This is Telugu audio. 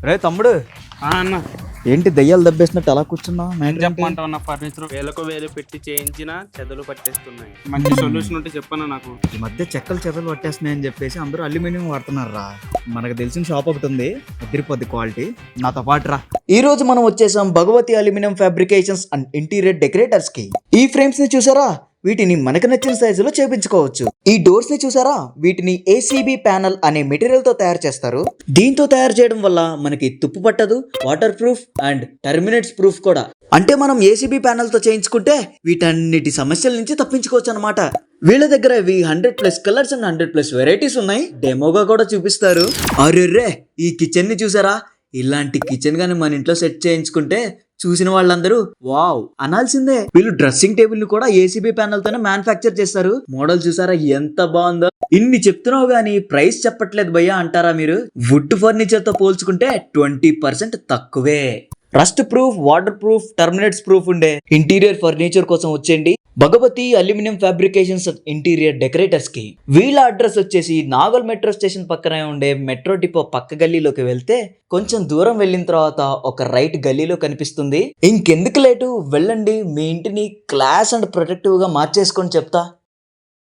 రే తమ్ముడు, అన్న ఏంటి దయ్యాలు దబ్బేసినట్టు అలా కూర్చున్నావు? చెప్పమంటావు అన్న ఫర్నిచర్ వేలకు వేలు పెట్టి చేయించిన చెదలు పట్టేస్తున్నాయి. మంచి సొల్యూషన్ ఉంటే చెప్పన్నా నాకు. ఈ మధ్య చెక్కలు చెదలు పట్టేస్తున్నాయని చెప్పేసి అందరూ అల్యూమినియం వాడుతున్నారు రా. మనకు తెలిసిన షాప్ ఒకటి ఉంది, అదిరిపోద్ది క్వాలిటీ. నాతో పాటు రా. ఈ రోజు మనం వచ్చేసాం Bhagavati aluminium fabrications and interior decorators కి. ఈ ఫ్రేమ్స్ ని చూసారా? వీటిని మనకు నచ్చిన సైజులో చేపించుకోవచ్చు. ఈ డోర్స్ ని చూసారా? వీటిని ఏసీబీ ప్యానల్ అనే మెటీరియల్ తో తయారు చేస్తారు. దీంతో తయారు చేయడం వల్ల మనకి తుప్పు పట్టదు, వాటర్ ప్రూఫ్ అండ్ టెర్మినేట్స్ ప్రూఫ్ కూడా. అంటే మనం ఏసీబీ ప్యానల్ తో చేయించుకుంటే వీటన్నిటి సమస్యల నుంచి తప్పించుకోవచ్చు అనమాట. వీళ్ళ దగ్గర ఇవి 100+ కలర్స్ అండ్ 100+ వెరైటీస్ ఉన్నాయి. డెమోగా కూడా చూపిస్తారు. అరెర్రే, ఈ కిచెన్ ని చూసారా? ఇలాంటి కిచెన్ గాని మన ఇంట్లో సెట్ చేయించుకుంటే చూసిన వాళ్ళందరూ వావ్ అనాల్సిందే. వీళ్ళు డ్రెస్సింగ్ టేబుల్ ని కూడా ఏసీబీ ప్యానల్ తోనే మ్యానుఫ్యాక్చర్ చేస్తారు. మోడల్ చూసారా ఎంత బాగుందో? ఇన్ని చెప్తున్నావు గానీ ప్రైస్ చెప్పట్లేదు భయ్యా అంటారా మీరు? వుడ్ ఫర్నిచర్ తో పోల్చుకుంటే 20% తక్కువే. Rust proof, water proof, termites proof ఉండే ఇంటీరియర్ ఫర్నిచర్ కోసం వచ్చేయండి Bhagavati aluminium fabrications interior decorators కి. వీళ్ళ అడ్రస్ వచ్చేసి నాగల్ మెట్రో స్టేషన్ పక్కనే ఉండే మెట్రో డిపో పక్క గల్లీలోకి వెళ్తే కొంచెం దూరం వెళ్ళిన తర్వాత ఒక రైట్ గల్లీలో కనిపిస్తుంది. ఇంకెందుకు లేటు, వెళ్ళండి. మీ ఇంటిని క్లాస్ అండ్ ప్రొటెక్టివ్ గా మార్చేసుకొని చెప్తా.